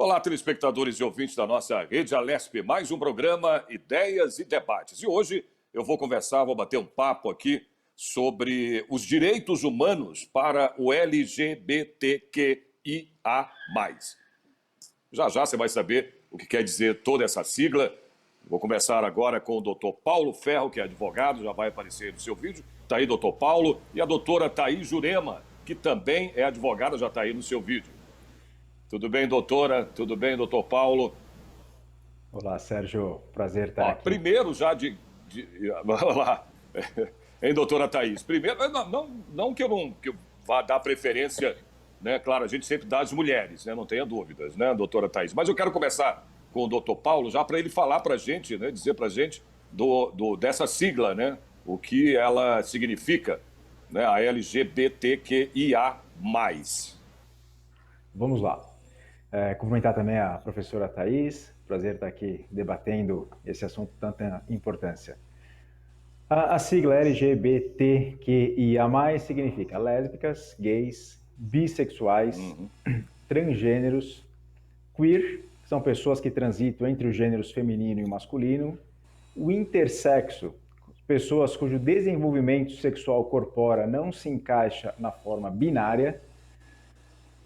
Olá, telespectadores e ouvintes da nossa Rede Alesp, mais um programa Ideias e Debates. E hoje eu vou vou bater um papo aqui sobre os direitos humanos para o LGBTQIA+. Já já você vai saber o que quer dizer toda essa sigla. Vou começar agora com o doutor Paulo Ferro, que é advogado, já vai aparecer no seu vídeo. Está aí, doutor Paulo, e a doutora Thaís Jurema, que também é advogada, já está aí no seu vídeo. Tudo bem, doutora? Tudo bem, doutor Paulo? Olá, Sérgio. Prazer estar aqui. Primeiro já vamos lá. Hein, doutora Thaís? Primeiro, não que eu vá dar preferência, né? Claro, a gente sempre dá às mulheres, né? Não tenha dúvidas, né, doutora Thaís? Mas eu quero começar com o doutor Paulo, já para ele falar para a gente, né? Dizer para a gente dessa sigla, né? O que ela significa, né? A LGBTQIA+. Vamos lá. Cumprimentar também a professora Thaís. Prazer estar aqui debatendo esse assunto de tanta importância. A sigla LGBTQIA+, significa lésbicas, gays, bissexuais, transgêneros, queer, que são pessoas que transitam entre os gêneros feminino e masculino, o intersexo, pessoas cujo desenvolvimento sexual corpóreo não se encaixa na forma binária,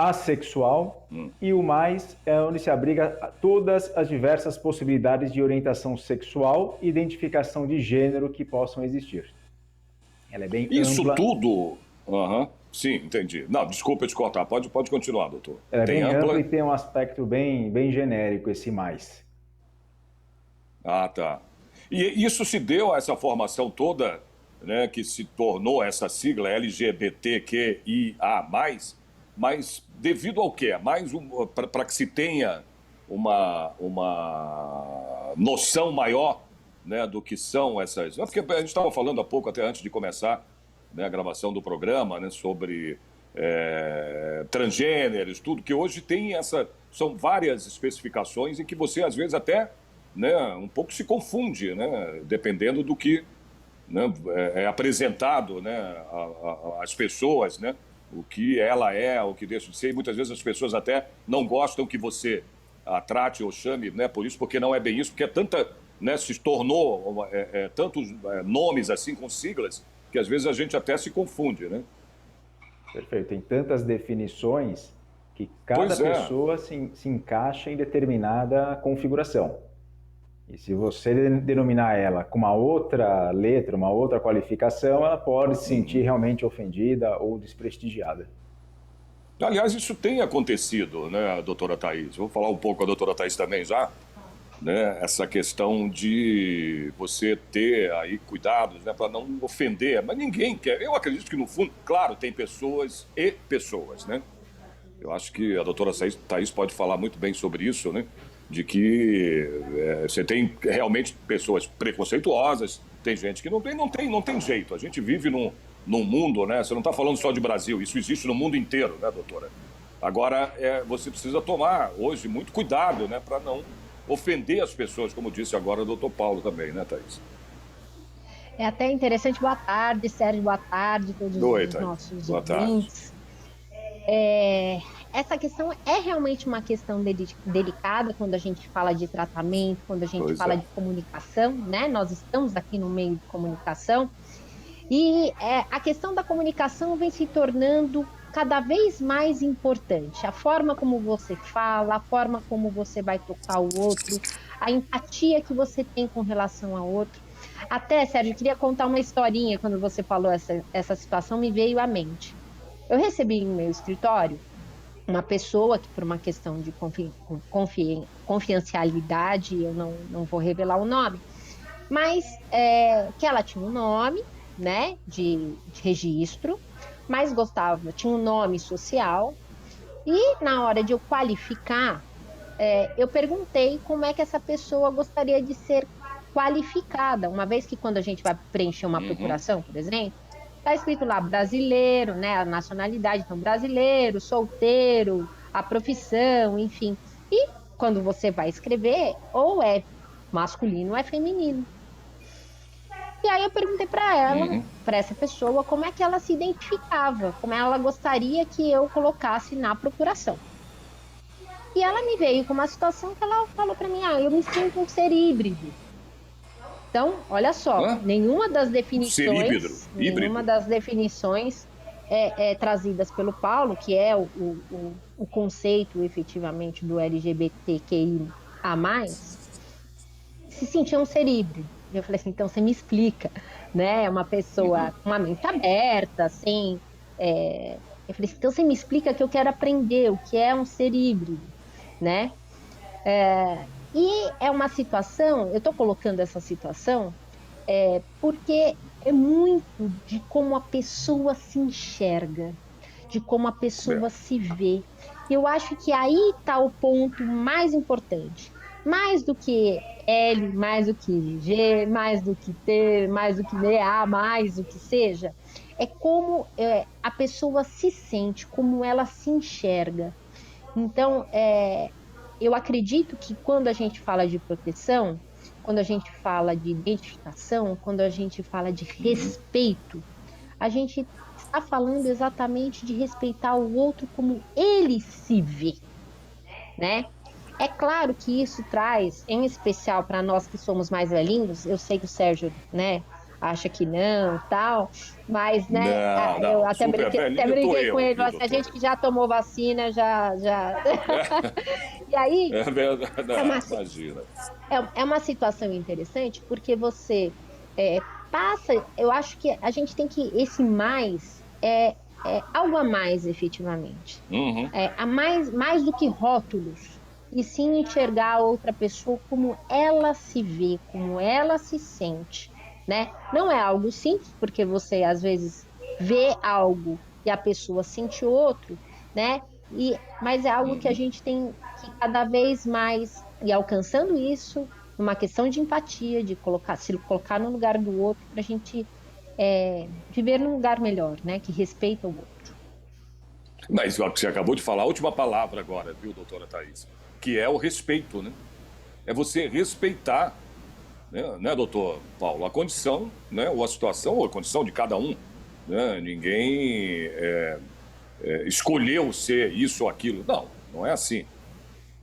assexual, e o mais é onde se abriga todas as diversas possibilidades de orientação sexual e identificação de gênero que possam existir. Ela é bem Isso ampla. tudo... Sim, entendi. Não, desculpa te cortar. Pode continuar, doutor. Ela é bem ampla e tem um aspecto bem genérico, esse mais. Ah, tá. E isso se deu a essa formação toda, né, que se tornou essa sigla LGBTQIA+, mas devido ao quê? Mais para que se tenha uma noção maior, né, do que são essas... Porque a gente estava falando há pouco, até antes de começar, né, a gravação do programa, né, sobre transgêneros, tudo, que hoje tem são várias especificações em que você, às vezes, até, né, um pouco se confunde, né, dependendo do que, né, é apresentado, né, às pessoas, né, o que ela é, o que deixa de ser, e muitas vezes as pessoas até não gostam que você a trate ou chame, né, por isso, porque não é bem isso, porque é tanta, né, se tornou tantos nomes assim com siglas, que às vezes a gente até se confunde, né? Perfeito, tem tantas definições que cada pessoa se encaixa em determinada configuração. E se você denominar ela com uma outra letra, uma outra qualificação, ela pode se sentir realmente ofendida ou desprestigiada. Aliás, isso tem acontecido, né, doutora Thaís? Vou falar um pouco com a doutora Thaís também já, né? Essa questão de você ter aí cuidados, né, para não ofender, mas ninguém quer. Eu acredito que no fundo, claro, tem pessoas e pessoas, né? Eu acho que a doutora Thaís pode falar muito bem sobre isso, né? De que você tem realmente pessoas preconceituosas, tem gente que não tem jeito. A gente vive num mundo, né? Você não está falando só de Brasil, isso existe no mundo inteiro, né, doutora? Agora, você precisa tomar hoje muito cuidado, né, para não ofender as pessoas, como disse agora o doutor Paulo também, né, Thaís? É até interessante. Boa tarde, Sérgio, boa tarde a todos os nossos ouvintes. Essa questão é realmente uma questão delicada quando a gente fala de tratamento, quando a gente fala de comunicação, né? Nós estamos aqui no meio de comunicação e a questão da comunicação vem se tornando cada vez mais importante. A forma como você fala, a forma como você vai tocar o outro, a empatia que você tem com relação ao outro. Até, Sérgio, eu queria contar uma historinha. Quando você falou essa situação, me veio à mente. Eu recebi no meu escritório uma pessoa que, por uma questão de confidencialidade, eu não vou revelar o nome, mas que ela tinha um nome, né, de registro, mas tinha um nome social, e na hora de eu qualificar, eu perguntei como é que essa pessoa gostaria de ser qualificada, uma vez que quando a gente vai preencher uma procuração, por exemplo, está escrito lá brasileiro, né, a nacionalidade, então brasileiro, solteiro, a profissão, enfim. E quando você vai escrever, ou é masculino ou é feminino. E aí eu perguntei para ela, para essa pessoa, como é que ela se identificava, como ela gostaria que eu colocasse na procuração. E ela me veio com uma situação que ela falou para mim, eu me sinto um ser híbrido. Então, olha só, nenhuma das definições trazidas pelo Paulo, que é o conceito efetivamente do LGBTQIA+, se sentia um ser híbrido. Eu falei assim, então você me explica, né? É uma pessoa com uma mente aberta, assim. Eu falei assim, então você me explica que eu quero aprender o que é um ser híbrido, né? E é uma situação, eu estou colocando essa situação porque é muito de como a pessoa se enxerga, de como a pessoa se vê. Eu acho que aí está o ponto mais importante. Mais do que L, mais do que G, mais do que T, mais do que A, mais do que seja, é como a pessoa se sente, como ela se enxerga. Então, eu acredito que quando a gente fala de proteção, quando a gente fala de identificação, quando a gente fala de respeito, a gente está falando exatamente de respeitar o outro como ele se vê, né? É claro que isso traz, em especial para nós que somos mais velhinhos, eu sei que o Sérgio, né, acha que não, tal, mas, né, eu até brinquei com ele, a gente que já tomou vacina, já... E aí, é verdade, imagina. É uma situação interessante, porque você passa, eu acho que a gente tem que, esse mais, algo a mais, efetivamente. Mais do que rótulos, e sim enxergar a outra pessoa como ela se vê, como ela se sente, né? Não é algo simples, porque você às vezes vê algo e a pessoa sente outro, né? Mas é algo que a gente tem que cada vez mais ir alcançando isso, uma questão de empatia, de se colocar no lugar do outro, para a gente viver num lugar melhor, né? Que respeita o outro. Mas você acabou de falar a última palavra agora, viu, doutora Thaís? Que é o respeito, né? É você respeitar, né, doutor Paulo, a condição, né, ou a situação, ou a condição de cada um. Né? Ninguém escolheu ser isso ou aquilo. Não é assim.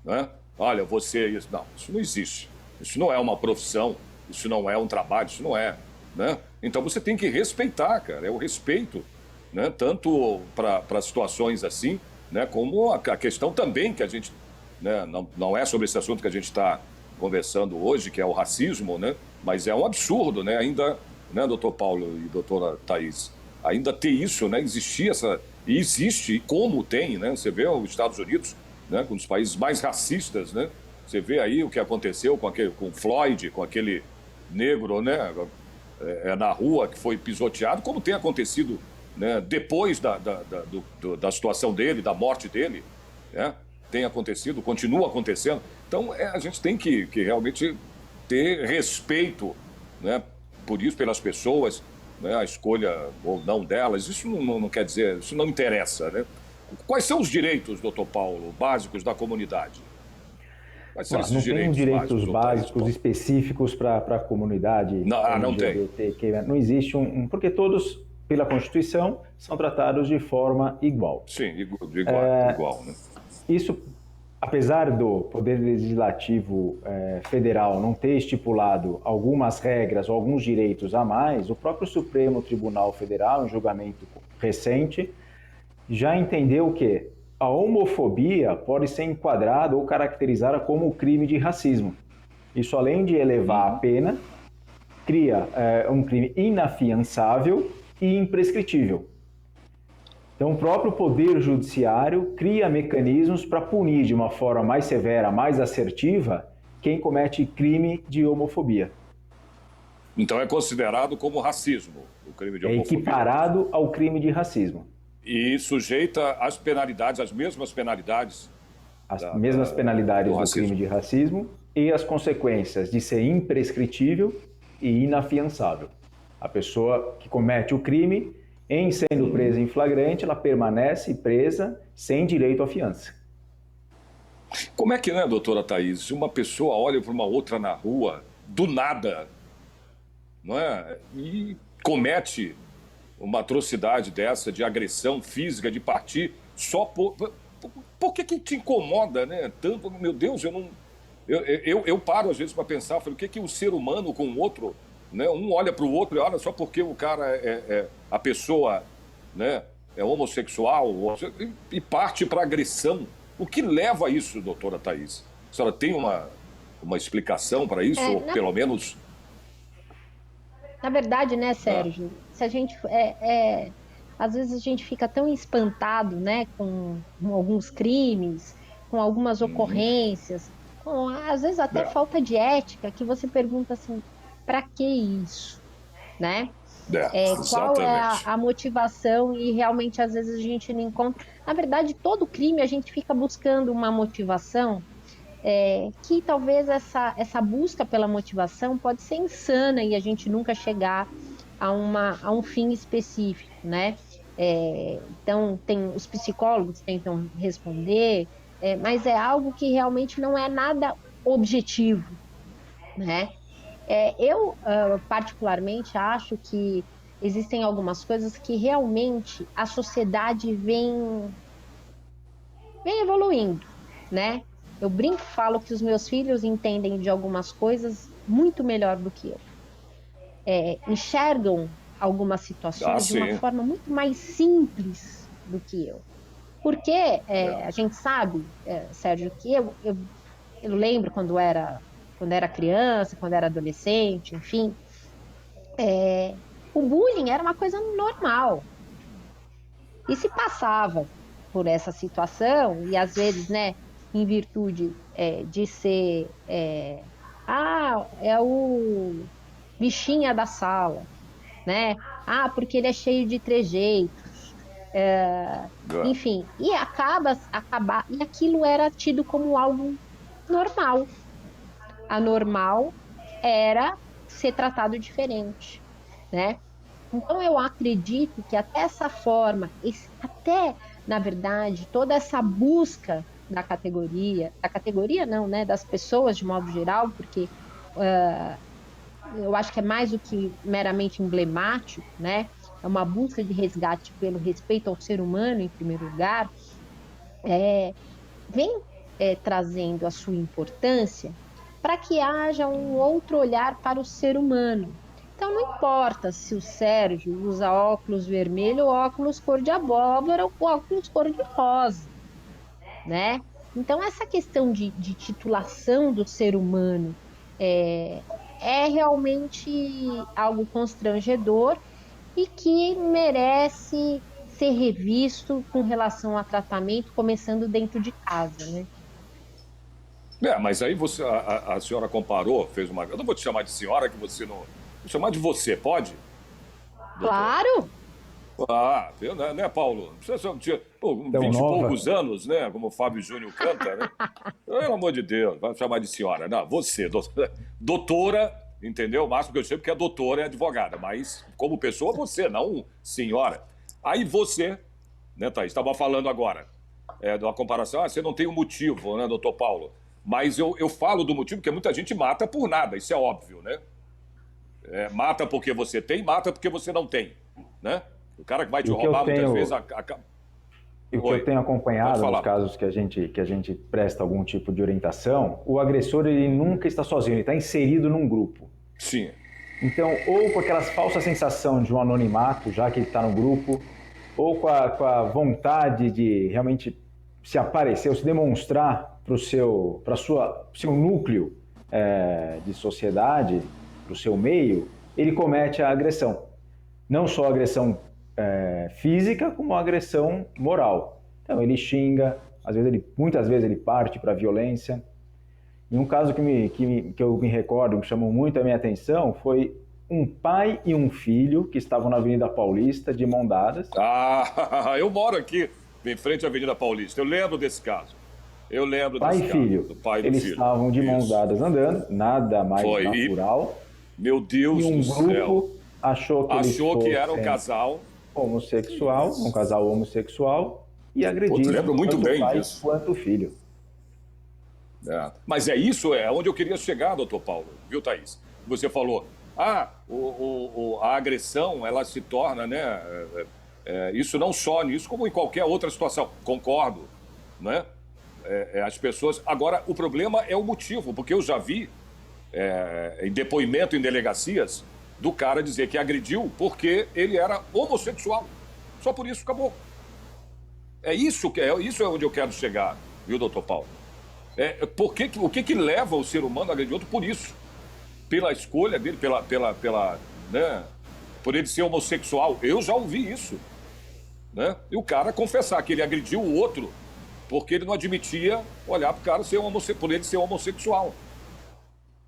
Né? Olha, você é isso. Não, isso não existe. Isso não é uma profissão, isso não é um trabalho, isso não é. Né? Então você tem que respeitar, cara, é o respeito. Né? Tanto para situações assim, né, como a questão também que a gente... Né, não é sobre esse assunto que a gente está conversando hoje, que é o racismo, né, mas é um absurdo, né, ainda, né, doutor Paulo e doutora Thaís, ainda ter isso, né, existir essa... E existe, e como tem, né, você vê os Estados Unidos, né, um dos países mais racistas, né, você vê aí o que aconteceu com Floyd, com aquele negro, né, na rua que foi pisoteado, como tem acontecido, né, depois da situação dele, da morte dele, né, tem acontecido, continua acontecendo. Então, a gente tem que realmente ter respeito, né, por isso, pelas pessoas, né, a escolha ou não delas. Isso não quer dizer, isso não interessa, né? Quais são os direitos, doutor Paulo, básicos da comunidade? Quais são esses direitos direitos básicos específicos para a comunidade LGBT? Não existe porque todos, pela Constituição, são tratados de forma igual. Sim, igual, né? Isso, apesar do Poder Legislativo Federal não ter estipulado algumas regras ou alguns direitos a mais, o próprio Supremo Tribunal Federal, em julgamento recente, já entendeu que a homofobia pode ser enquadrada ou caracterizada como crime de racismo. Isso, além de elevar a pena, cria um crime inafiançável e imprescritível. Então, o próprio Poder Judiciário cria mecanismos para punir de uma forma mais severa, mais assertiva, quem comete crime de homofobia. Então é considerado como racismo o crime de homofobia? É equiparado ao crime de racismo. E sujeita às penalidades, às mesmas penalidades? As mesmas penalidades do crime de racismo e as consequências de ser imprescritível e inafiançável. A pessoa que comete o crime, em sendo presa em flagrante, ela permanece presa sem direito à fiança. Como é que, né, doutora Thaís, se uma pessoa olha para uma outra na rua, do nada, não é? E comete uma atrocidade dessa, de agressão física, de partir, só por por que te incomoda, né? Tanto, meu Deus, eu paro às vezes para pensar, falei, o que o ser humano com o outro, né? Um olha para o outro e olha só porque o cara a pessoa, né? É homossexual e parte para agressão. O que leva a isso, doutora Thaís? A senhora tem uma explicação para isso, ou pelo menos... Na verdade, né, Sérgio, se a gente às vezes a gente fica tão espantado, né, com alguns crimes, com algumas ocorrências, com às vezes até falta de ética, que você pergunta assim, para que isso, né? Qual é a motivação e realmente às vezes a gente não encontra. Na verdade, todo crime a gente fica buscando uma motivação que talvez essa busca pela motivação pode ser insana e a gente nunca chegar a um fim específico, né? Então, os psicólogos tentam responder, mas é algo que realmente não é nada objetivo, né? Eu, particularmente, acho que existem algumas coisas que realmente a sociedade vem evoluindo, né? Eu brinco e falo que os meus filhos entendem de algumas coisas muito melhor do que eu. Enxergam algumas situações de uma forma muito mais simples do que eu. Porque a gente sabe, Sérgio, que eu lembro quando era criança, quando era adolescente, enfim, o bullying era uma coisa normal. E se passava por essa situação, e às vezes, né, em virtude de ser é o bichinha da sala, né? Porque ele é cheio de trejeitos, enfim, e e aquilo era tido como algo normal. Anormal era ser tratado diferente, né? Então eu acredito que até essa forma, na verdade, toda essa busca da categoria não, né, das pessoas de modo geral, porque eu acho que é mais do que meramente emblemático, né? É uma busca de resgate pelo respeito ao ser humano, em primeiro lugar, vem trazendo a sua importância para que haja um outro olhar para o ser humano. Então não importa se o Sérgio usa óculos vermelho ou óculos cor de abóbora ou óculos cor de rosa, né? Então essa questão de titulação do ser humano é realmente algo constrangedor e que merece ser revisto com relação a tratamento, começando dentro de casa, né? Mas aí a senhora comparou, fez uma... Eu não vou te chamar de senhora, que você não... Vou chamar de você, pode? Claro! Né, Paulo? Você só tinha 20 e poucos anos, né? Como o Fábio Júnior canta, né? Pelo amor de Deus, vai chamar de senhora. Não, você, doutora, entendeu? O máximo que eu sei porque a doutora é advogada, mas como pessoa, você, não senhora. Aí você, né, Thaís, estava falando agora de uma comparação, você não tem um motivo, né, doutor Paulo? Mas eu falo do motivo porque muita gente mata por nada, isso é óbvio, né? Mata porque você tem, mata porque você não tem, né? O cara que vai te roubar muitas vezes... E o que eu tenho acompanhado nos casos que a gente presta algum tipo de orientação, o agressor ele nunca está sozinho, ele está inserido num grupo. Sim. Então, ou com aquela falsa sensação de um anonimato, já que ele está no grupo, ou com a vontade de realmente se aparecer, ou se demonstrar para o seu núcleo de sociedade, para o seu meio, ele comete a agressão. Não só a agressão física, como a agressão moral. Então ele xinga, muitas vezes ele parte para a violência. E um caso que eu me recordo, que chamou muito a minha atenção, foi um pai e um filho que estavam na Avenida Paulista de mão dadas. Eu moro aqui, em frente à Avenida Paulista. Eu lembro desse caso. Pai e filho. Eles estavam de mão dadas andando, nada mais natural. Meu Deus do céu. E um grupo achou que era um casal homossexual, um casal homossexual, e agrediram lembro muito bem o pai disso. Quanto o filho. Mas isso onde eu queria chegar, doutor Paulo, viu, Thaís? Você falou, a agressão, ela se torna, né? Isso não só nisso, como em qualquer outra situação. Concordo. né? As pessoas... Agora, o problema é o motivo, porque eu já vi em depoimento em delegacias do cara dizer que agrediu porque ele era homossexual. Só por isso acabou. Isso é onde eu quero chegar, viu, doutor Paulo? O que leva o ser humano a agredir outro por isso? Pela escolha dele, né? Por ele ser homossexual. Eu já ouvi isso, né? E o cara confessar que ele agrediu o outro porque ele não admitia olhar para o cara por ele ser homossexual,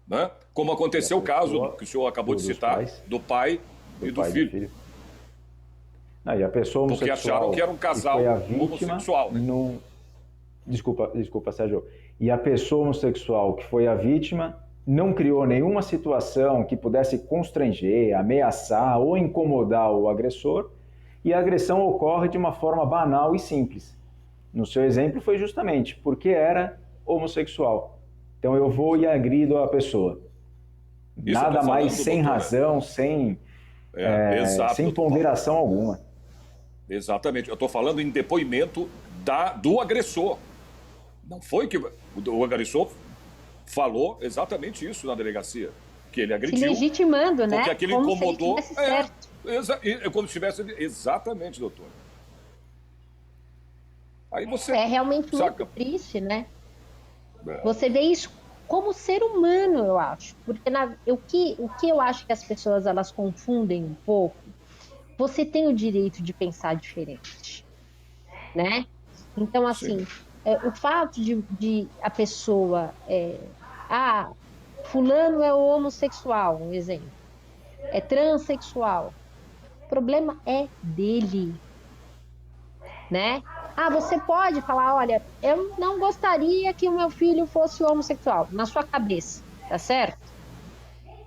né? Como aconteceu o caso que o senhor acabou de citar, do pai e do filho. Não, e a pessoa homossexual, porque acharam que era um casal homossexual, né? Desculpa, Sérgio. E a pessoa homossexual que foi a vítima não criou nenhuma situação que pudesse constranger, ameaçar ou incomodar o agressor, e a agressão ocorre de uma forma banal e simples. No seu exemplo foi justamente porque era homossexual. Então eu vou e agrido a pessoa. Nada mais sem razão, sem ponderação alguma. Exatamente. Eu estou falando em depoimento do agressor. Não foi que o agressor falou exatamente isso na delegacia. Que ele agrediu. Se legitimando, né? Porque aquilo incomodou. Como se tivesse... Exatamente, doutor. Aí você... É realmente muito triste, né? Você vê isso como ser humano, eu acho. Porque o que eu acho que as pessoas elas confundem um pouco, você tem o direito de pensar diferente, né? Então, assim, o fato de a pessoa... fulano é homossexual, um exemplo. É transexual. O problema é dele, né? Você pode falar, olha, eu não gostaria que o meu filho fosse homossexual, na sua cabeça, tá certo?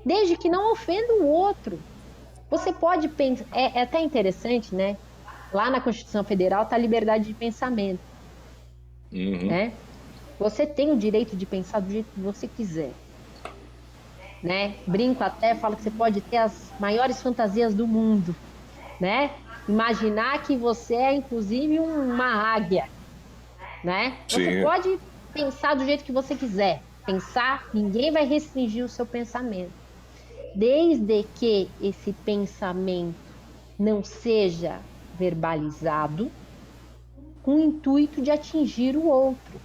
Desde que não ofenda o outro. Você pode pensar, é até interessante, né? Lá na Constituição Federal está a liberdade de pensamento, né? Você tem o direito de pensar do jeito que você quiser, né? Brinco até, falo que você pode ter as maiores fantasias do mundo, né? Imaginar que você é, inclusive, uma águia, né? Sim. Você pode pensar do jeito que você quiser. Pensar, ninguém vai restringir o seu pensamento. Desde que esse pensamento não seja verbalizado com o intuito de atingir o outro.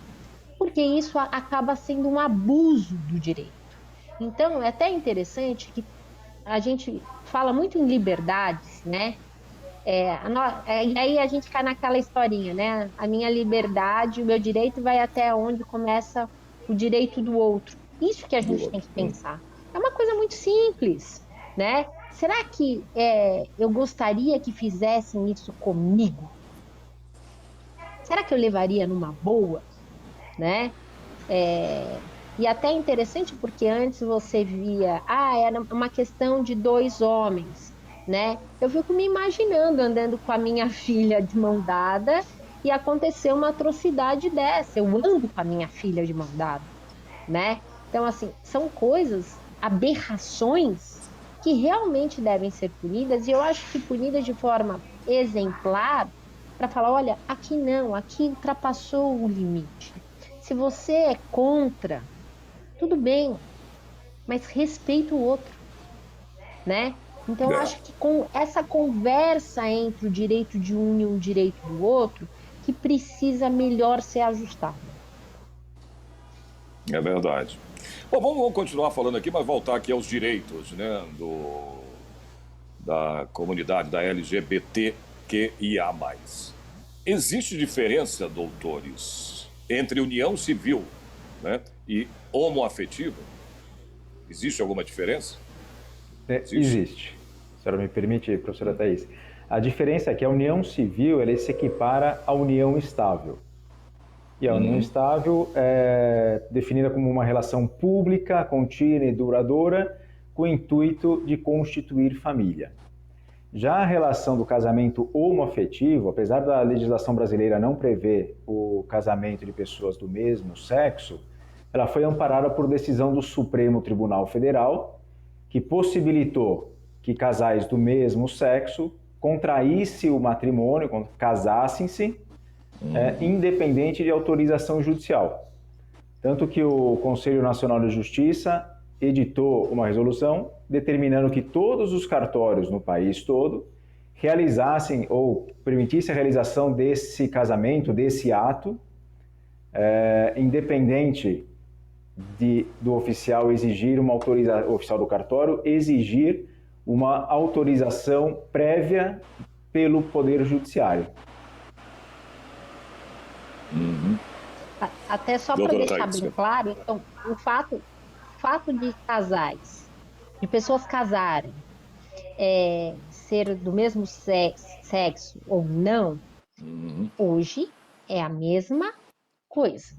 Porque isso acaba sendo um abuso do direito. Então, é até interessante que a gente fala muito em liberdades, né? E aí a gente cai naquela historinha, né? A minha liberdade, o meu direito vai até onde começa o direito do outro. Isso que a gente tem que pensar. É uma coisa muito simples, né? Será que eu gostaria que fizessem isso comigo? Será que eu levaria numa boa, né? E até interessante porque antes você via, era uma questão de 2 homens, né? Eu fico me imaginando andando com a minha filha de mão dada e acontecer uma atrocidade dessa. Eu ando com a minha filha de mão dada, né? Então, assim, são coisas, aberrações que realmente devem ser punidas, e eu acho que punidas de forma exemplar para falar, olha, aqui não, aqui ultrapassou o limite. Se você é contra, tudo bem, mas respeita o outro, né? Então, eu acho que com essa conversa entre o direito de um e o direito do outro, que precisa melhor ser ajustado. É verdade. Bom, vamos continuar falando aqui, mas voltar aqui aos direitos, né, da comunidade da LGBTQIA+. Existe diferença, doutores, entre união civil, né, e homoafetiva? Existe alguma diferença? Existe. A senhora me permite, professora Thaís? A diferença é que a união civil ela se equipara à união estável. E a união estável é definida como uma relação pública, contínua e duradoura, com o intuito de constituir família. Já a relação do casamento homoafetivo, apesar da legislação brasileira não prever o casamento de pessoas do mesmo sexo, ela foi amparada por decisão do Supremo Tribunal Federal, que possibilitou que casais do mesmo sexo contraíssem o matrimônio, casassem-se, independente de autorização judicial. Tanto que o Conselho Nacional de Justiça editou uma resolução determinando que todos os cartórios no país todo realizassem ou permitissem a realização desse casamento, desse ato, independente do oficial exigir uma autorização, oficial do cartório exigir uma autorização prévia pelo Poder Judiciário. Até só para deixar bem claro, então, o fato de casais, de pessoas casarem, ser do mesmo sexo ou não, hoje é a mesma coisa.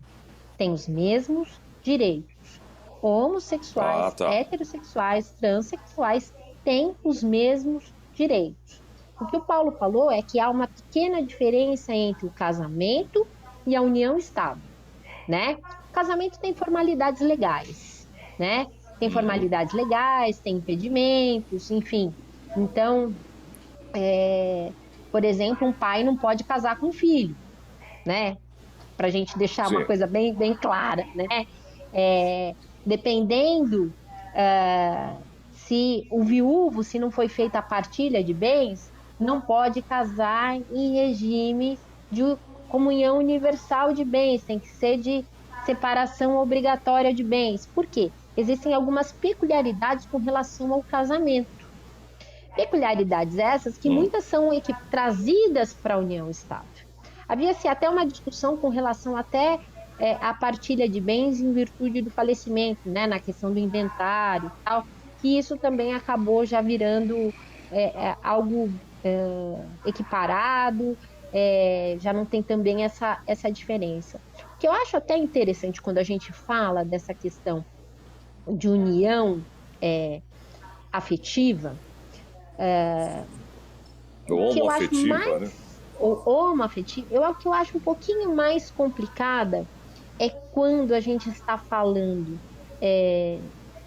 Tem os mesmos direitos. Homossexuais, heterossexuais, transexuais têm os mesmos direitos. O que o Paulo falou é que há uma pequena diferença entre o casamento e a união estável, né? O casamento tem formalidades legais, né? Tem formalidades legais, tem impedimentos, enfim. Então, por exemplo, um pai não pode casar com um filho, né? Para a gente deixar uma coisa bem, bem clara, né? Dependendo se o viúvo, se não foi feita a partilha de bens, não pode casar em regime de comunhão universal de bens, tem que ser de separação obrigatória de bens. Por quê? Existem algumas peculiaridades com relação ao casamento. Peculiaridades essas que muitas são trazidas para a união estável. Havia-se até uma discussão com relação até à partilha de bens em virtude do falecimento, né, na questão do inventário e tal, que isso também acabou já virando algo equiparado, já não tem também essa diferença. O que eu acho até interessante quando a gente fala dessa questão de união afetiva, homoafetiva, né? O que eu acho um pouquinho mais complicada é quando a gente está falando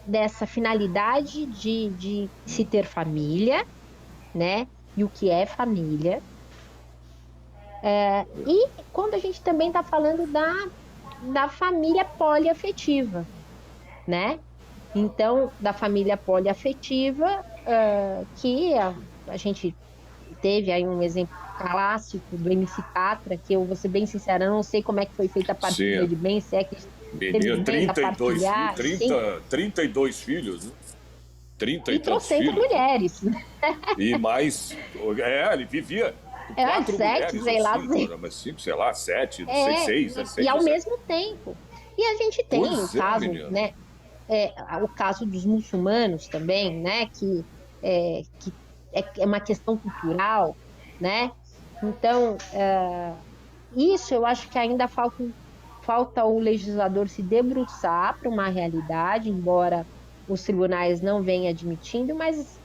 dessa finalidade de se ter família, né? E o que é família. E quando a gente também está falando da família poliafetiva, né? Então, da família poliafetiva, que a gente teve aí um exemplo clássico do MC Catra, que eu vou ser bem sincera, não sei como é que foi feita a partilha de bens, se é que teve 32 filhos, né? 30 e tantos filhos. Mulheres. E mais, ele vivia 4 mulheres, sei lá, 7, não sei, 6. E ao mesmo tempo. E a gente tem o caso, né? O caso dos muçulmanos também, né? Que é uma questão cultural, né? Então, isso eu acho que ainda falta o legislador se debruçar para uma realidade, embora os tribunais não venham admitindo, mas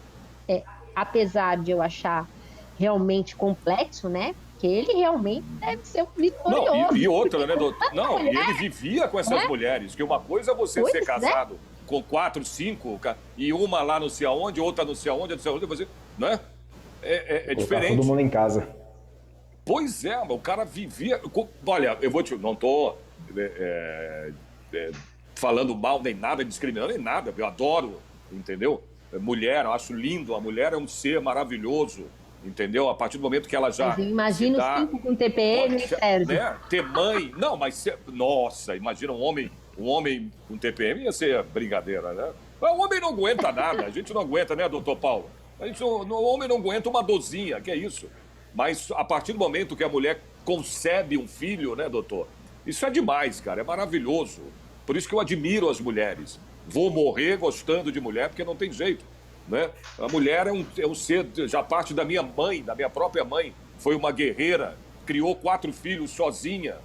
apesar de eu achar realmente complexo, né? Porque ele realmente deve ser um vitorioso. Não, e outra, né, doutor? Não, e ele vivia com essas mulheres, que uma coisa é você ser casado com 4, 5, e uma lá não sei aonde, outra não sei aonde, você, né? É diferente. Todo mundo em casa. Pois é, o cara vivia... Olha, eu vou te... Não estou falando mal nem nada, discriminando nem nada. Eu adoro, entendeu? Mulher, eu acho lindo. A mulher é um ser maravilhoso, entendeu? A partir do momento que ela já... Mas imagina os 5 com TPM, Sérgio. Né? Ter mãe... Não, mas... Nossa, imagina um homem com TPM ia ser brincadeira, né? O homem não aguenta nada. A gente não aguenta, né, doutor Paulo? O homem não aguenta uma dorzinha, que é isso? Mas a partir do momento que a mulher concebe um filho, né, doutor? Isso é demais, cara, é maravilhoso. Por isso que eu admiro as mulheres. Vou morrer gostando de mulher, porque não tem jeito, né? A mulher é um ser, já parte da minha mãe, da minha própria mãe. Foi uma guerreira, criou 4 filhos sozinha,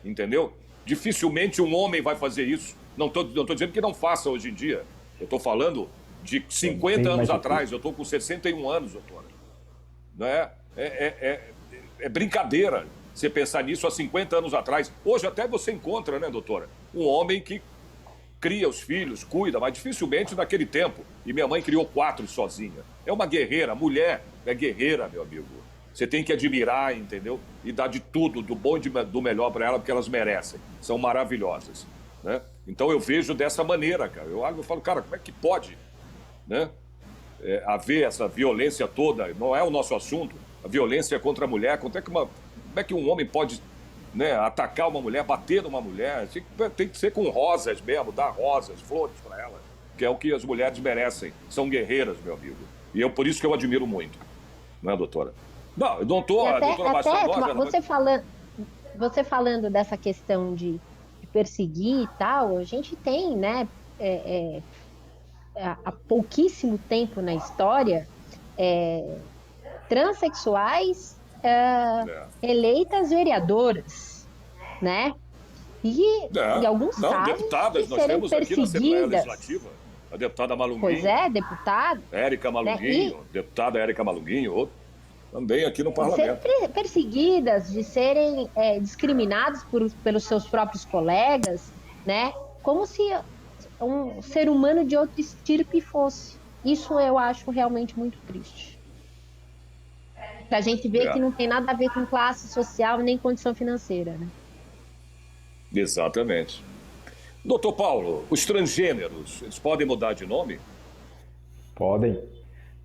entendeu? Dificilmente um homem vai fazer isso. Não tô dizendo que não faça hoje em dia. Eu estou falando de 50 anos atrás. Eu estou com 61 anos, doutora. Não é? É brincadeira você pensar nisso há 50 anos atrás. Hoje até você encontra, né, doutora? Um homem que cria os filhos, cuida, mas dificilmente naquele tempo. E minha mãe criou 4 sozinha. É uma guerreira. Mulher é guerreira, meu amigo. Você tem que admirar, entendeu? E dar de tudo, do bom e do melhor para elas, porque elas merecem. São maravilhosas, né? Então eu vejo dessa maneira, cara. Eu falo, cara, como é que pode, né? Haver essa violência toda? Não é o nosso assunto. A violência contra a mulher. Como é que um homem pode, né, atacar uma mulher, bater numa mulher? Tem que ser com rosas mesmo, dar rosas, flores para ela, que é o que as mulheres merecem. São guerreiras, meu amigo. E por isso que eu admiro muito, não é, doutora? Não, eu não estou... Você falando dessa questão de perseguir e tal, a gente tem, né, há pouquíssimo tempo na história, transexuais eleitas vereadoras, né? E em alguns casos deputadas, nós temos aqui na Assembleia Legislativa a deputada Malunguinho. Pois é, deputada. Érica Malunguinho, né? Deputada Érica Malunguinho, também aqui no parlamento. Ser perseguidas, de serem discriminadas pelos seus próprios colegas, né? Como se um ser humano de outra estirpe fosse. Isso eu acho realmente muito triste. Pra gente ver que não tem nada a ver com classe social nem condição financeira, né? Exatamente. Doutor Paulo, os transgêneros, eles podem mudar de nome? Podem.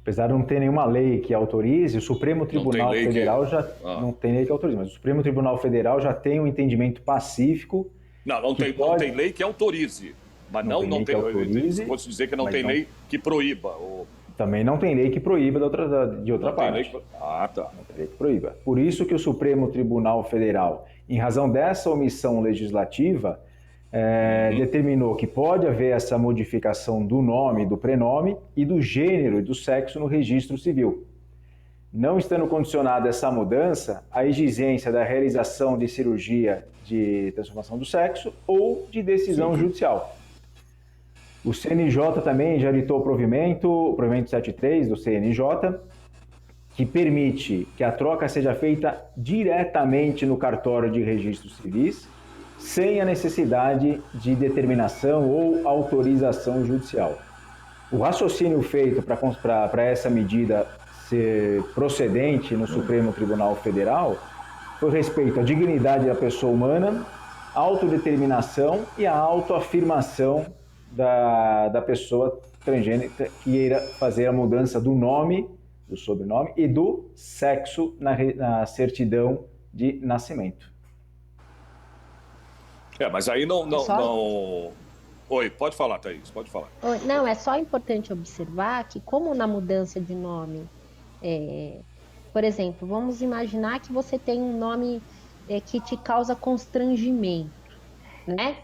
Apesar de não ter nenhuma lei que autorize, o Supremo Tribunal Federal não tem lei que autorize, mas o Supremo Tribunal Federal já tem um entendimento pacífico. Não tem lei que autorize. Mas não tem autorize. Posso dizer que não tem lei que proíba. Também não tem lei que proíba de outra parte. Tá. Não tem lei que proíba. Por isso que o Supremo Tribunal Federal, em razão dessa omissão legislativa, determinou que pode haver essa modificação do nome, do prenome e do gênero e do sexo no registro civil. Não estando condicionada essa mudança, a exigência da realização de cirurgia de transformação do sexo ou de decisão judicial. O CNJ também já editou o provimento 73 do CNJ, que permite que a troca seja feita diretamente no cartório de registros civis, sem a necessidade de determinação ou autorização judicial. O raciocínio feito para essa medida ser procedente no Supremo Tribunal Federal foi respeito à dignidade da pessoa humana, à autodeterminação e à autoafirmação da pessoa transgênero que irá fazer a mudança do nome, do sobrenome e do sexo na certidão de nascimento. Mas aí não... Oi, pode falar, Thaís, pode falar. Não, é só importante observar que como na mudança de nome, por exemplo, vamos imaginar que você tem um nome que te causa constrangimento, né?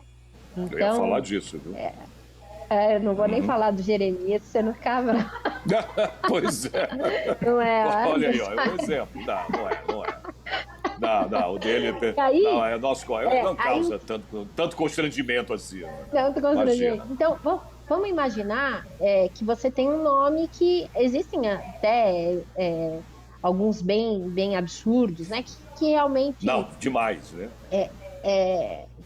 Então, eu ia falar disso, viu? Eu não vou nem falar do Jeremias, você não fica bravo. Pois é. Não é? Olha aí, é um exemplo. Não é. Não, o dele é nosso não causa tanto constrangimento assim. Tanto constrangimento. Imagina. Então, vamos imaginar que você tem um nome que existem até alguns bem absurdos, né? Que realmente... Não, demais, né?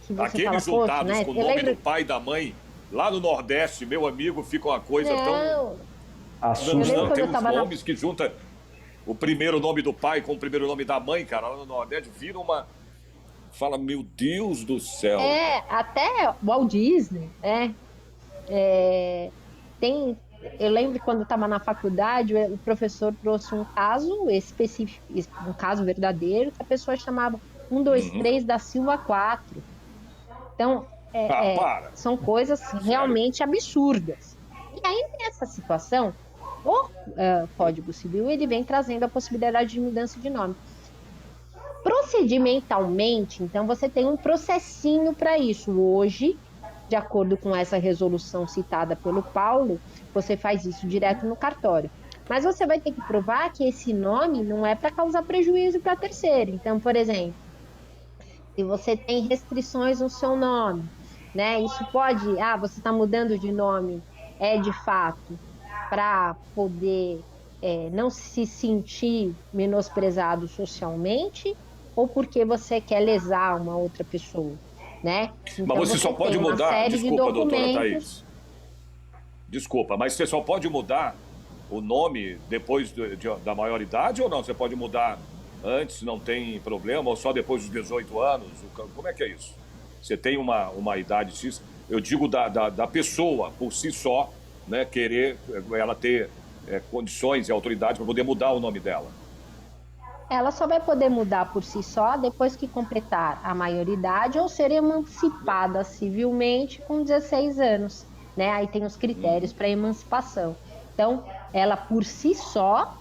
Que você aqueles fala, juntados, né? Com o nome do pai e da mãe, lá no Nordeste, meu amigo, fica uma coisa tão... Assusta. Tem uns nomes que juntam o primeiro nome do pai com o primeiro nome da mãe, cara, lá no Nordeste, vira uma... Fala, meu Deus do céu. Até Walt Disney, né? Eu lembro quando eu estava na faculdade, o professor trouxe um caso específico, um caso verdadeiro, que a pessoa chamava 1, 2, 3 da Silva 4. Então, são coisas realmente absurdas. E aí, nessa situação, o Código Civil ele vem trazendo a possibilidade de mudança de nome. Procedimentalmente, então, você tem um processinho para isso. Hoje, de acordo com essa resolução citada pelo Paulo, você faz isso direto no cartório. Mas você vai ter que provar que esse nome não é para causar prejuízo para terceiro. Então, por exemplo, se você tem restrições no seu nome, né? Isso pode... você está mudando de nome, de fato, para poder não se sentir menosprezado socialmente ou porque você quer lesar uma outra pessoa, né? Então, mas você só pode mudar... Desculpa, doutora Thaís. Desculpa, mas você só pode mudar o nome depois da maioridade ou não? Você pode mudar antes, não tem problema, ou só depois dos 18 anos? Como é que é isso? Você tem uma idade X? Eu digo da pessoa por si só, né, querer ela ter condições e autoridade para poder mudar o nome dela. Ela só vai poder mudar por si só depois que completar a maioridade ou ser emancipada civilmente com 16 anos, né? Aí tem os critérios para emancipação. Então, ela por si só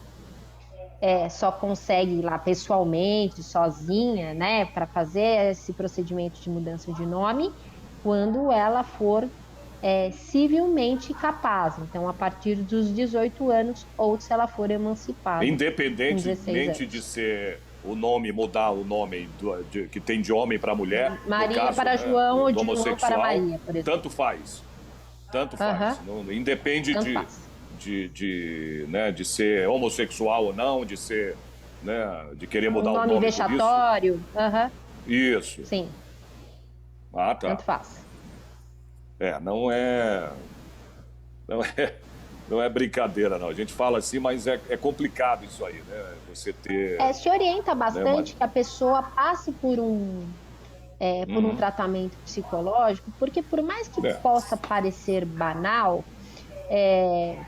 consegue ir lá pessoalmente, sozinha, né, para fazer esse procedimento de mudança de nome quando ela for civilmente capaz. Então, a partir dos 18 anos ou se ela for emancipada. Independentemente de ser o nome, mudar o nome que tem de homem para mulher, Maria caso, para João ou de João para Maria, por exemplo. Tanto faz. Tanto faz. Não, independe de ser homossexual ou não, de ser, né, de querer mudar o nome. Nome vexatório. Isso. Sim. Ah, tá. Tanto faz. Não é brincadeira, não. A gente fala assim, mas é complicado isso aí, né? Você ter... se orienta bastante que a pessoa passe por um tratamento psicológico, porque por mais que possa parecer banal,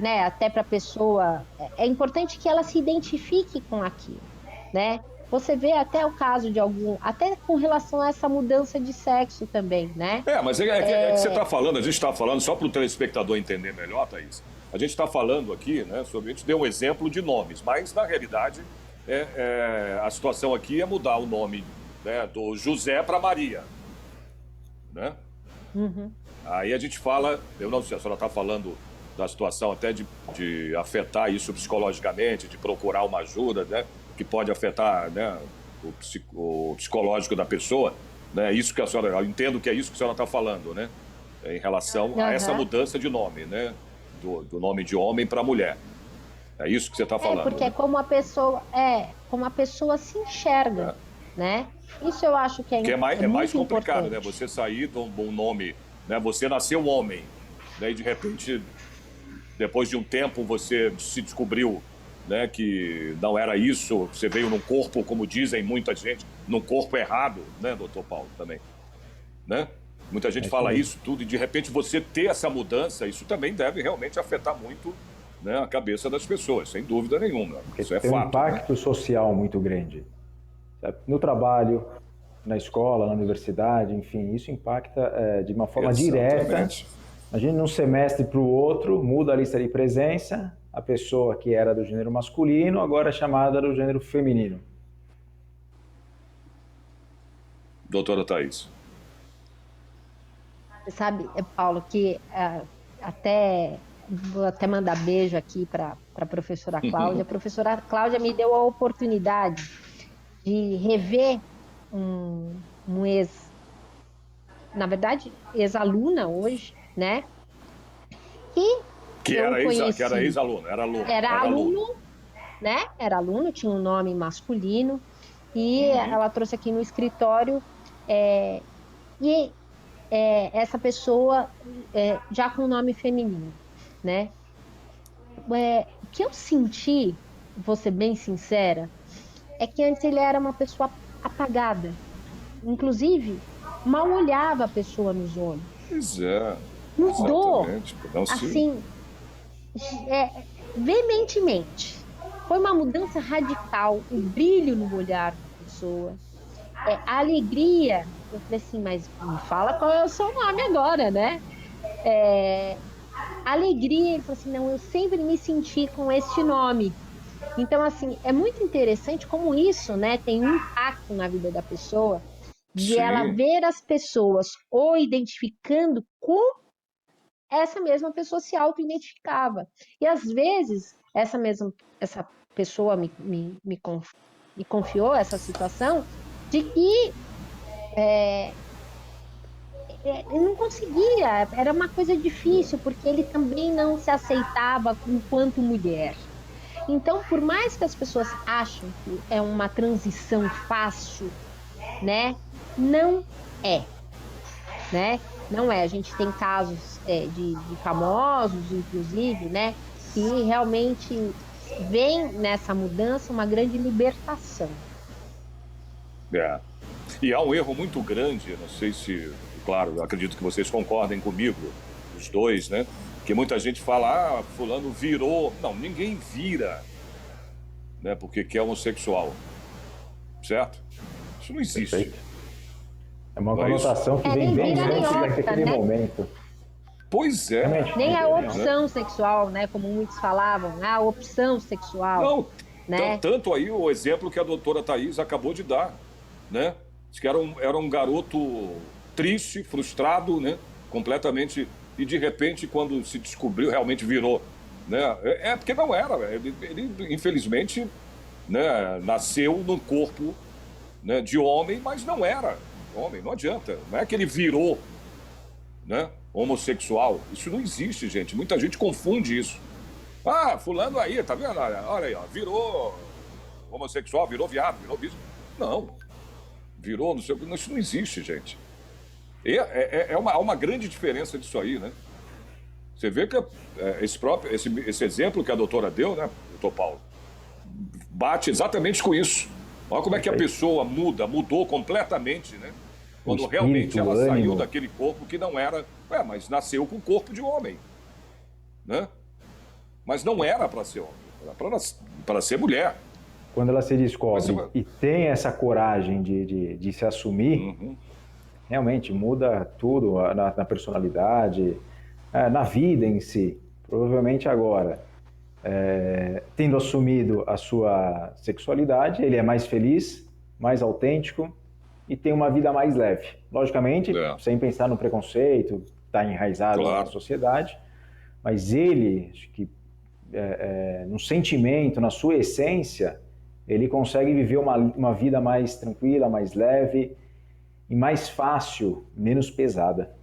né, até para a pessoa, é importante que ela se identifique com aquilo, né? Você vê até o caso de até com relação a essa mudança de sexo também, né? Mas que você está falando, a gente está falando, só para o telespectador entender melhor, Thaís, a gente está falando aqui, né, a gente deu um exemplo de nomes, mas na realidade a situação aqui é mudar o nome, né, do José para Maria, né? Uhum. Aí a gente fala, eu não sei, a senhora está falando da situação até de afetar isso psicologicamente, de procurar uma ajuda, né, que pode afetar, né, o psicológico da pessoa, né? Isso que a senhora, eu entendo que é isso que a senhora está falando, né, em relação a essa mudança de nome, né, do nome de homem para mulher. É isso que você está falando. Porque né? é como a pessoa se enxerga, né? Isso eu acho que é mais complicado, importante. né? Você sair de um nome, né? Você nasceu homem, né? E de repente, depois de um tempo, você se descobriu, né, que não era isso, você veio num corpo, como dizem muita gente, num corpo errado, né, doutor Paulo, também, né? Muita gente fala isso tudo, e de repente você ter essa mudança, isso também deve realmente afetar muito, né, a cabeça das pessoas, sem dúvida nenhuma. Porque isso é tem fato. Um impacto social muito grande. No trabalho, na escola, na universidade, enfim, isso impacta de uma forma direta. Imagina, num semestre para o outro, muda a lista de presença, a pessoa que era do gênero masculino agora é chamada do gênero feminino. Doutora Thaís. Sabe, Paulo, que vou até mandar beijo aqui para a professora Cláudia. A professora Cláudia me deu a oportunidade de rever um na verdade, ex-aluna hoje, né? Que era ex-aluno, era aluno, né? Era aluno, tinha um nome masculino, e ela trouxe aqui no escritório, essa pessoa já com nome feminino, né? O que eu senti, vou ser bem sincera, é que antes ele era uma pessoa apagada. Inclusive, mal olhava a pessoa nos olhos. Pois é. Mudou, assim, veementemente. Foi uma mudança radical, o brilho no olhar da pessoa, a alegria. Eu falei assim, mas me fala qual é o seu nome agora, né? Alegria, ele falou assim, não, eu sempre me senti com este nome. Então, assim, é muito interessante como isso, né, tem um impacto na vida da pessoa, de ela ver as pessoas o identificando com essa mesma pessoa se auto-identificava. E, às vezes, essa pessoa me confiou essa situação de que ele não conseguia, era uma coisa difícil, porque ele também não se aceitava enquanto mulher. Então, por mais que as pessoas achem que é uma transição fácil, né, não é, né? Não é. A gente tem casos de famosos, inclusive, né, que realmente vem nessa mudança uma grande libertação. É. E há um erro muito grande, não sei se, claro, eu acredito que vocês concordem comigo, os dois, né? Que muita gente fala, fulano virou. Não, ninguém vira, né? Porque quer homossexual, certo? Isso não existe. Perfeito. É uma Não é conotação que nem vem bem vira nem antes opta, daquele né? momento. Pois é. Realmente. Nem a opção sexual, né? Como muitos falavam, a opção sexual. Não, Né? tanto aí o exemplo que a doutora Thaís acabou de dar, né? Diz que era um garoto triste, frustrado, né? Completamente. E de repente, quando se descobriu, realmente virou. Né? Porque não era. Ele infelizmente, né, nasceu num corpo, né, de homem, mas não era homem, não adianta. Não é que ele virou, né, homossexual. Isso não existe, gente. Muita gente confunde isso. Fulano aí, tá vendo? Olha aí, ó, virou homossexual, virou viado, virou bicho. Não. Virou, não sei o que. Isso não existe, gente. Há uma grande diferença disso aí, né? Você vê que esse exemplo que a doutora deu, né, doutor Paulo, bate exatamente com isso. Olha como é que a pessoa mudou completamente, né? Quando realmente ela saiu daquele corpo que não era... mas nasceu com o corpo de homem, né? Mas não era para ser homem, era para ser mulher. Quando ela se descobre e tem essa coragem de se assumir, realmente muda tudo na personalidade, na vida em si. Provavelmente agora, tendo assumido a sua sexualidade, ele é mais feliz, mais autêntico e tem uma vida mais leve. Logicamente, sem pensar no preconceito, está enraizado na sociedade, mas ele, acho que no sentimento, na sua essência, ele consegue viver uma vida mais tranquila, mais leve e mais fácil, menos pesada.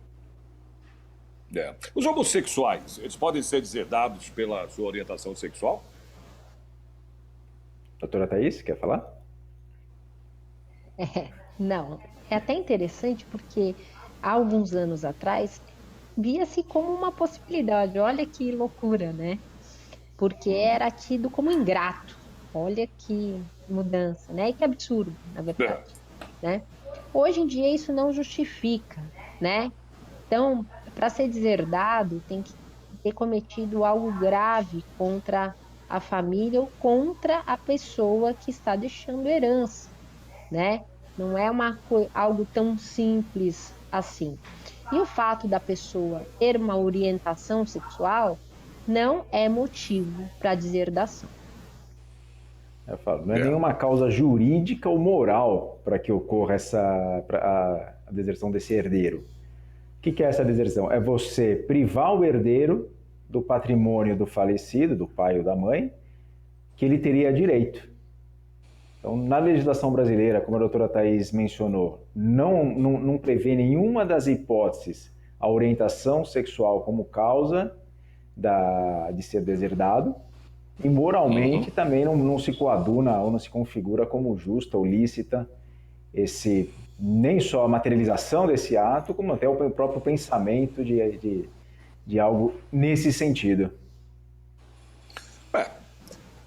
Os homossexuais, eles podem ser deserdados pela sua orientação sexual? Doutora Thaís, quer falar? Não. É até interessante porque há alguns anos atrás via-se como uma possibilidade. Olha que loucura, né? Porque era tido como ingrato. Olha que mudança, né? E que absurdo, na verdade. Né? Hoje em dia isso não justifica, né? Então, para ser deserdado, tem que ter cometido algo grave contra a família ou contra a pessoa que está deixando herança, né? Não é algo tão simples assim. E o fato da pessoa ter uma orientação sexual não é motivo para deserdação. Eu falo, não é nenhuma causa jurídica ou moral para que ocorra a deserção desse herdeiro. O que é essa deserção? É você privar o herdeiro do patrimônio do falecido, do pai ou da mãe, que ele teria direito. Então, na legislação brasileira, como a doutora Thaís mencionou, não prevê nenhuma das hipóteses a orientação sexual como causa de ser deserdado, e moralmente também não se coaduna ou não se configura como justa ou lícita nem só a materialização desse ato, como até o próprio pensamento de algo nesse sentido.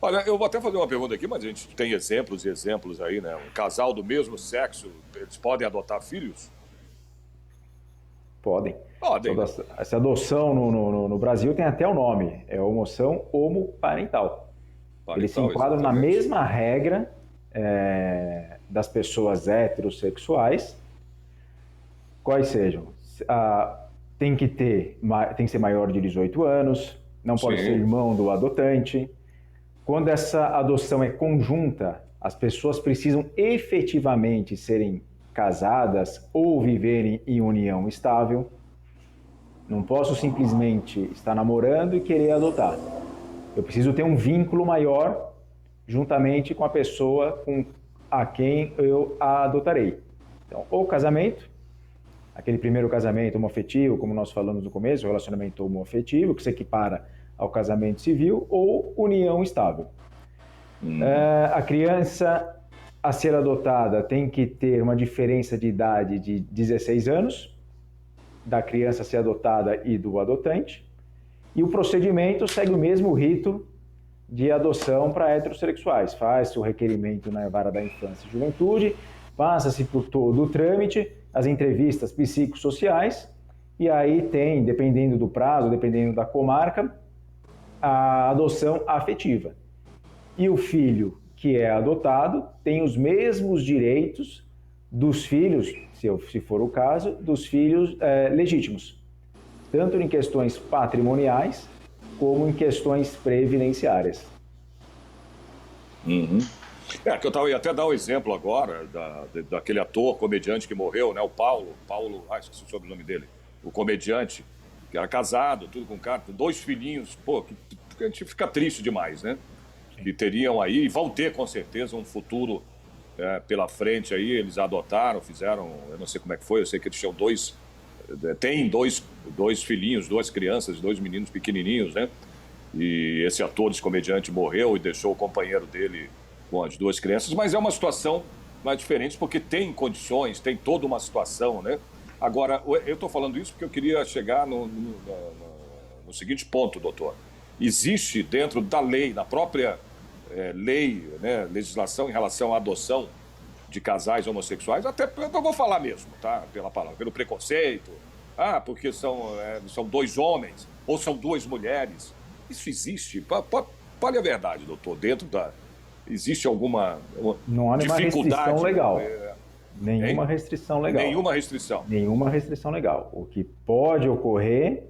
Olha, eu vou até fazer uma pergunta aqui, mas a gente tem exemplos e exemplos aí, né? Um casal do mesmo sexo, eles podem adotar filhos? Podem. Podem. Essa adoção no Brasil tem até o nome, é adoção homoparental. Eles se enquadram na mesma regra das pessoas heterossexuais, quais sejam. Tem que ser maior de 18 anos, não pode ser irmão do adotante. Quando essa adoção é conjunta, as pessoas precisam efetivamente serem casadas ou viverem em união estável. Não posso simplesmente estar namorando e querer adotar. Eu preciso ter um vínculo maior juntamente com a pessoa a quem eu a adotarei. Então, ou casamento, aquele primeiro casamento homoafetivo, como nós falamos no começo, o relacionamento homoafetivo, que se equipara ao casamento civil, ou união estável. A criança a ser adotada tem que ter uma diferença de idade de 16 anos, da criança a ser adotada e do adotante, E o procedimento segue o mesmo rito de adoção para heterossexuais. Faz-se o requerimento na vara da infância e juventude, passa-se por todo o trâmite, as entrevistas psicossociais, e aí tem, dependendo do prazo, dependendo da comarca, a adoção afetiva. E o filho que é adotado tem os mesmos direitos dos filhos, se for o caso, dos filhos legítimos, tanto em questões patrimoniais como em questões previdenciárias. Uhum. Que eu ia até dar o exemplo agora daquele ator, comediante que morreu, né? O Paulo, esqueci o sobrenome dele, o comediante, que era casado, tudo com um cara, com 2 filhinhos, pô, que a gente fica triste demais, né? Que teriam aí, e vão ter com certeza um futuro pela frente aí, eles adotaram, fizeram, eu não sei como é que foi, eu sei que eles tinham tem dois filhinhos, 2 crianças, 2 meninos pequenininhos, né? E esse ator, esse comediante morreu e deixou o companheiro dele com as 2 crianças, mas é uma situação mais diferente porque tem condições, tem toda uma situação, né? Agora, eu estou falando isso porque eu queria chegar no seguinte ponto, doutor. Existe dentro da lei, na própria lei, né, legislação em relação à adoção de casais homossexuais, até eu vou falar mesmo, tá? Pela palavra, pelo preconceito, porque são 2 homens ou são 2 mulheres. Isso existe? Fale a verdade, doutor, existe alguma não há nenhuma dificuldade? Restrição legal. Nenhuma restrição legal. Nenhuma restrição. Nenhuma restrição legal. O que pode ocorrer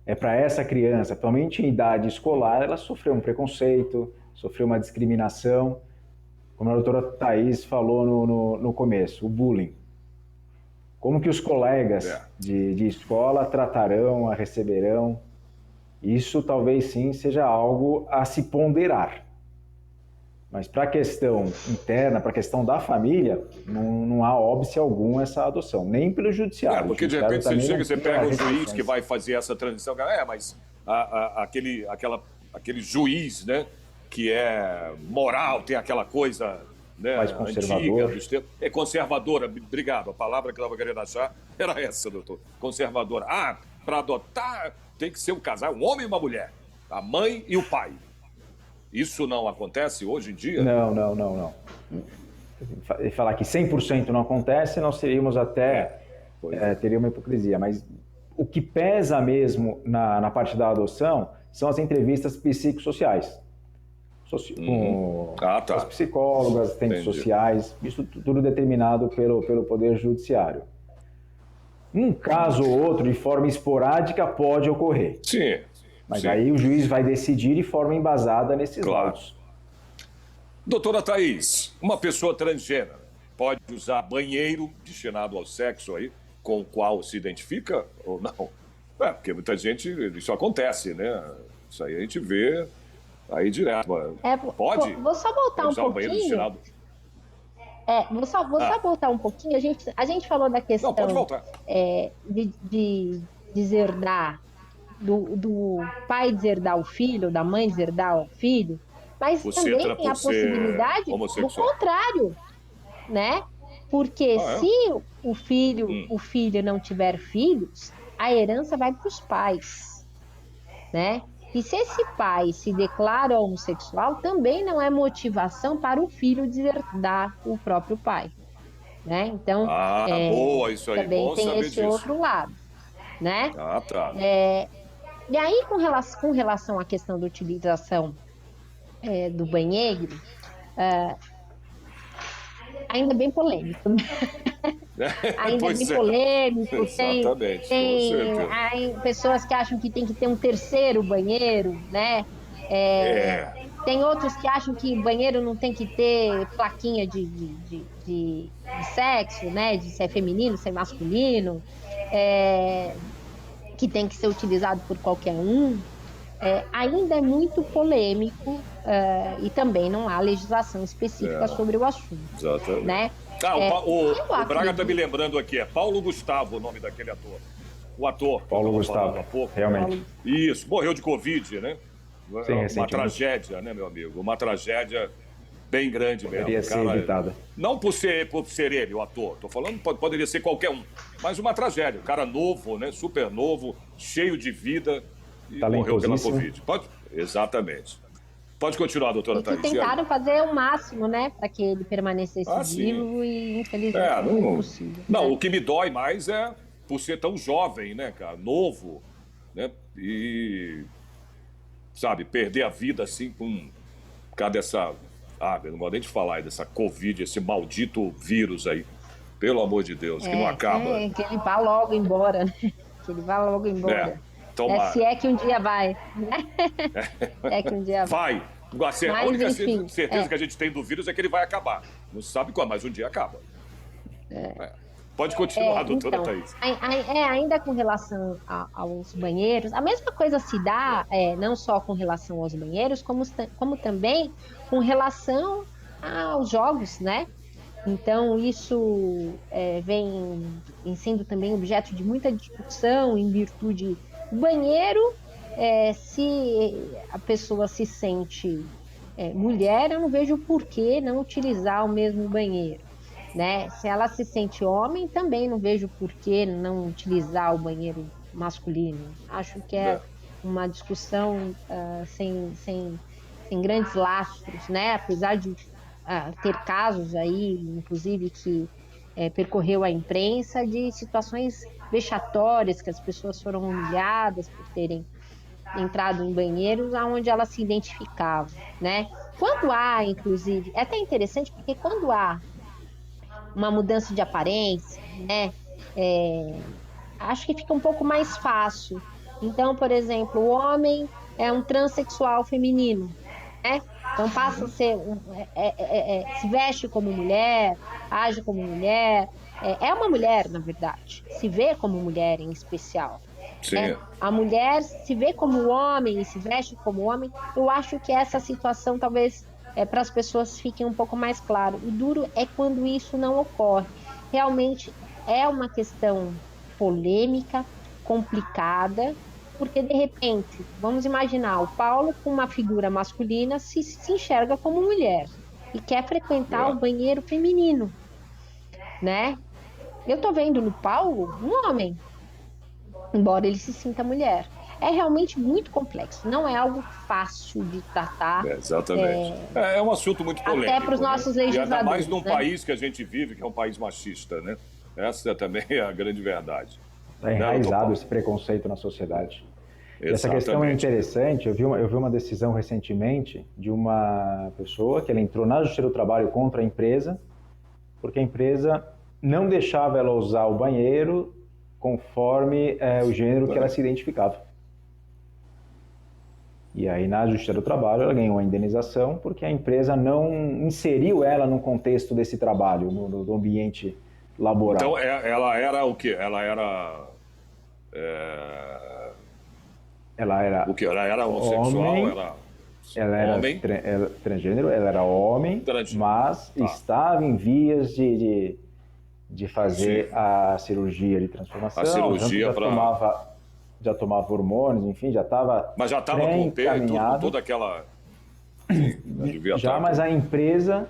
é para essa criança, atualmente em idade escolar, ela sofreu um preconceito, sofreu uma discriminação, como a doutora Thaís falou no começo, o bullying. Como que os colegas de escola tratarão, a receberão? Isso talvez sim seja algo a se ponderar. Mas para a questão interna, para a questão da família, não há óbice algum essa adoção, nem pelo judiciário. Porque de repente você chega, você pega um juiz que vai fazer essa transição, mas aquele juiz, né, que é moral, tem aquela coisa, né, mais conservador. Antiga, é conservadora, obrigado, a palavra que eu estava querendo achar era essa, doutor, conservadora. Para adotar tem que ser um casal, um homem e uma mulher, a mãe e o pai. Isso não acontece hoje em dia? Não. Falar que 100% não acontece, nós seríamos teria uma hipocrisia, mas o que pesa mesmo na parte da adoção são as entrevistas psicossociais. Com as psicólogas, assistentes sociais, isso tudo determinado pelo Poder Judiciário. Um caso ou outro, de forma esporádica, pode ocorrer. Sim. Mas aí o juiz vai decidir de forma embasada nesses autos. Doutora Thaís, uma pessoa transgênero pode usar banheiro destinado ao sexo aí, com o qual se identifica ou não? Porque muita gente, isso acontece, né? Isso aí a gente vê aí direto. Pode? Vou só voltar um pouquinho. Vou só voltar um pouquinho. A gente falou da questão. Não, pode voltar. De deserdar, do pai deserdar o filho, da mãe deserdar o filho, mas também tem a possibilidade do contrário, né? Porque se o filho não tiver filhos, a herança vai para os pais, né? E se esse pai se declara homossexual, também não é motivação para o filho deserdar o próprio pai, né? Então, boa, isso aí, também bom tem saber esse disso. outro lado, né? Tá. E aí, com relação à questão da utilização do banheiro, ainda bem polêmico, né? Ainda bem polêmico. Exatamente, Tem pessoas que acham que tem que ter um terceiro banheiro, né? Tem outros que acham que banheiro não tem que ter plaquinha de sexo, né? De ser feminino, ser masculino, que tem que ser utilizado por qualquer um. Ainda é muito polêmico e também não há legislação específica sobre o assunto. Exatamente. Né? O Braga está me lembrando aqui, é Paulo Gustavo o nome daquele ator. O ator. Paulo Gustavo, há pouco. Realmente. Isso, morreu de Covid, né? Sim, uma tragédia, né, meu amigo? Uma tragédia bem grande mesmo. Poderia ser evitada. Não por ser ele, o ator. Tô falando, poderia ser qualquer um. Mas uma tragédia. O cara novo, né? Super novo, cheio de vida. e morreu pela Covid. Exatamente. Pode continuar, doutora Thaís. Tentaram fazer o máximo, né, para que ele permanecesse vivo e infelizmente não foi possível. Não, né? O que me dói mais é por ser tão jovem, né, cara, novo, né, e, sabe, perder a vida assim por causa dessa, eu não gosto nem de falar dessa Covid, esse maldito vírus aí, pelo amor de Deus, que não acaba. Que ele vá logo embora, né? Que ele vá logo embora. Se é que um dia vai, né? É que um dia vai. A única certeza que a gente tem do vírus é que ele vai acabar. Não se sabe quando, mas um dia acaba. Pode continuar, doutora Thaís. Ainda com relação aos banheiros, a mesma coisa se dá não só com relação aos banheiros, como também com relação aos jogos, né? Então, isso vem sendo também objeto de muita discussão em virtude do banheiro. Se a pessoa se sente mulher, eu não vejo por que não utilizar o mesmo banheiro, né? Se ela se sente homem, também não vejo por que não utilizar o banheiro masculino. Acho que é uma discussão sem grandes lastros, né? Apesar de ter casos aí, inclusive, que percorreu a imprensa de situações vexatórias, que as pessoas foram humilhadas por terem entrado em banheiros onde elas se identificavam, né? Quando há, inclusive, é até interessante porque quando há uma mudança de aparência, né? Acho que fica um pouco mais fácil. Então, por exemplo, o homem é um transexual feminino, né? Então passa a ser, se veste como mulher, age como mulher, é uma mulher, na verdade, se vê como mulher em especial. Sim. A mulher se vê como homem e se veste como homem. Eu acho que essa situação talvez para as pessoas fique um pouco mais claro. O duro é quando isso não ocorre. Realmente é uma questão polêmica, complicada, porque de repente, vamos imaginar, o Paulo com uma figura masculina se enxerga como mulher e quer frequentar o banheiro feminino, né? Eu tô vendo no Paulo um homem, embora ele se sinta mulher. É realmente muito complexo, não é algo fácil de tratar. Exatamente. É um assunto muito polêmico. Até para os nossos legisladores. E ainda mais num país que a gente vive, que é um país machista, né? Essa também é a grande verdade. Está enraizado esse preconceito na sociedade. Essa questão é interessante. Eu vi uma decisão recentemente de uma pessoa que ela entrou na Justiça do Trabalho contra a empresa, porque a empresa não deixava ela usar o banheiro conforme o gênero que ela se identificava. E aí, na Justiça do Trabalho, ela ganhou uma indenização porque a empresa não inseriu ela no contexto desse trabalho, no ambiente laboral. Então, ela era o quê? Ela era... Ela era o quê? Ela era homossexual? Homem, ela era homem? Transgênero, ela era homem, mas estava em vias de fazer a cirurgia de transformação. A cirurgia já tomava hormônios, enfim, já estava. Mas já estava com o peito, com toda aquela. Já, mas a empresa.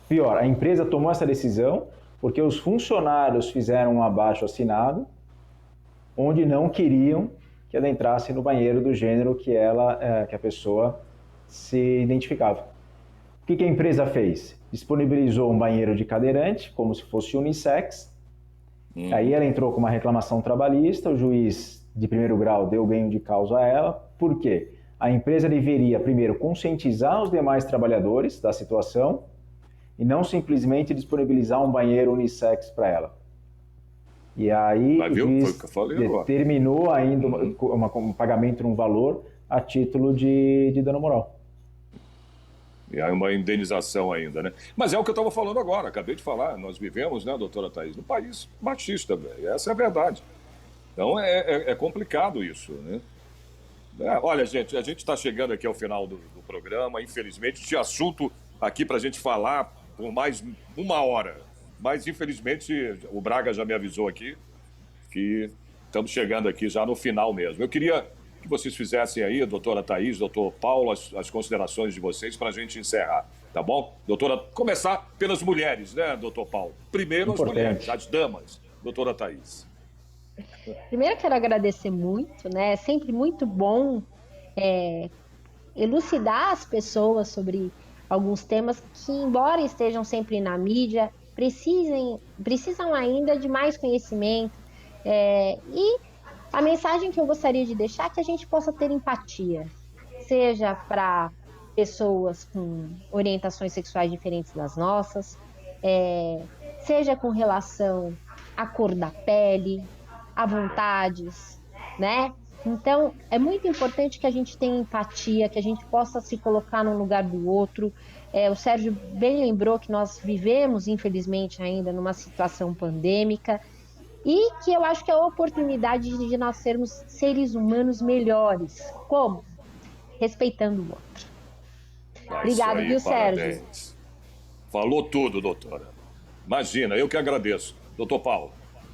Pior, a empresa tomou essa decisão porque os funcionários fizeram um abaixo-assinado onde não queriam que ela entrasse no banheiro do gênero que a pessoa se identificava. O que a empresa fez? Disponibilizou um banheiro de cadeirante, como se fosse unissex. Aí ela entrou com uma reclamação trabalhista, o juiz de primeiro grau deu ganho de causa a ela. Por quê? A empresa deveria, primeiro, conscientizar os demais trabalhadores da situação e não simplesmente disponibilizar um banheiro unissex para ela. E aí o juiz determinou ainda um pagamento de um valor a título de dano moral. E aí uma indenização ainda, né? Mas é o que eu estava falando agora, acabei de falar. Nós vivemos, né, doutora Thaís, num país machista, velho. Essa é a verdade. Então é complicado isso, né? Olha, gente, a gente está chegando aqui ao final do programa. Infelizmente, tinha assunto aqui para a gente falar por mais 1 hora. Mas, infelizmente, o Braga já me avisou aqui que estamos chegando aqui já no final mesmo. Eu queria que vocês fizessem aí, doutora Thaís, doutor Paulo, as considerações de vocês para a gente encerrar, tá bom? Doutora, começar pelas mulheres, né, doutor Paulo? Primeiro as mulheres, as damas, doutora Thaís. Primeiro, eu quero agradecer muito, né? É sempre muito bom elucidar as pessoas sobre alguns temas que, embora estejam sempre na mídia, precisam ainda de mais conhecimento. E a mensagem que eu gostaria de deixar é que a gente possa ter empatia, seja para pessoas com orientações sexuais diferentes das nossas, seja com relação à cor da pele, a vontades, né? Então, é muito importante que a gente tenha empatia, que a gente possa se colocar no lugar do outro. O Sérgio bem lembrou que nós vivemos, infelizmente, ainda numa situação pandêmica, e que eu acho que é a oportunidade de nós sermos seres humanos melhores. Como? Respeitando o outro. É isso Obrigado, aí, viu, Sérgio? parabéns. Falou tudo, doutora. Imagina, eu que agradeço. Doutor Paulo.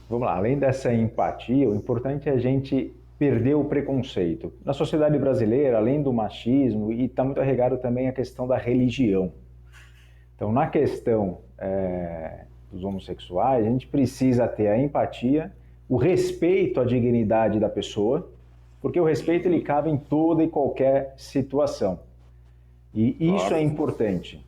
Vamos lá, além dessa empatia, o importante é a gente perder o preconceito. Na sociedade brasileira, além do machismo, e está muito arraigado também a questão da religião. Então, na questão dos homossexuais, a gente precisa ter a empatia, o respeito à dignidade da pessoa, porque o respeito ele cabe em toda e qualquer situação. E isso é importante.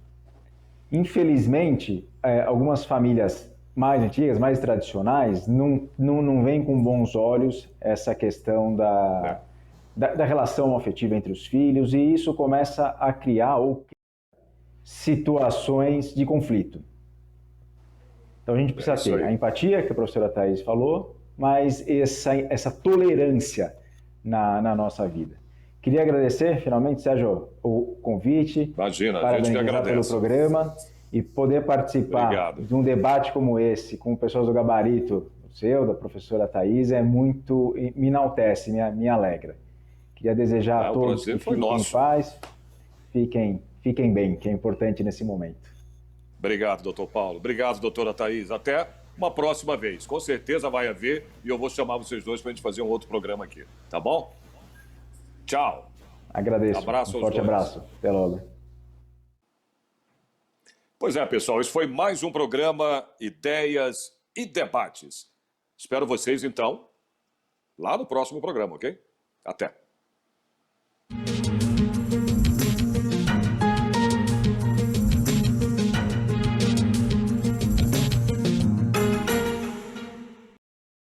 Infelizmente, algumas famílias mais antigas, mais tradicionais, não veem com bons olhos essa questão da relação afetiva entre os filhos, e isso começa a criar situações de conflito. Então a gente precisa ter a empatia, que a professora Thaís falou, mas essa tolerância na nossa vida. Queria agradecer, finalmente, Sérgio, o convite. Imagina, a gente que agradece. Pelo programa e poder participar de um debate como esse, com pessoas do gabarito seu, da professora Thaís, me enaltece, me alegra. Queria desejar a todos que fiquem em paz, fiquem bem, que é importante nesse momento. Obrigado, doutor Paulo. Obrigado, doutora Thaís. Até uma próxima vez. Com certeza vai haver e eu vou chamar vocês dois para a gente fazer um outro programa aqui. Tá bom? Tchau. Agradeço. Abraço um forte abraço. Até logo. Pois é, pessoal. Esse foi mais um programa Ideias e Debates. Espero vocês, então, lá no próximo programa, ok? Até.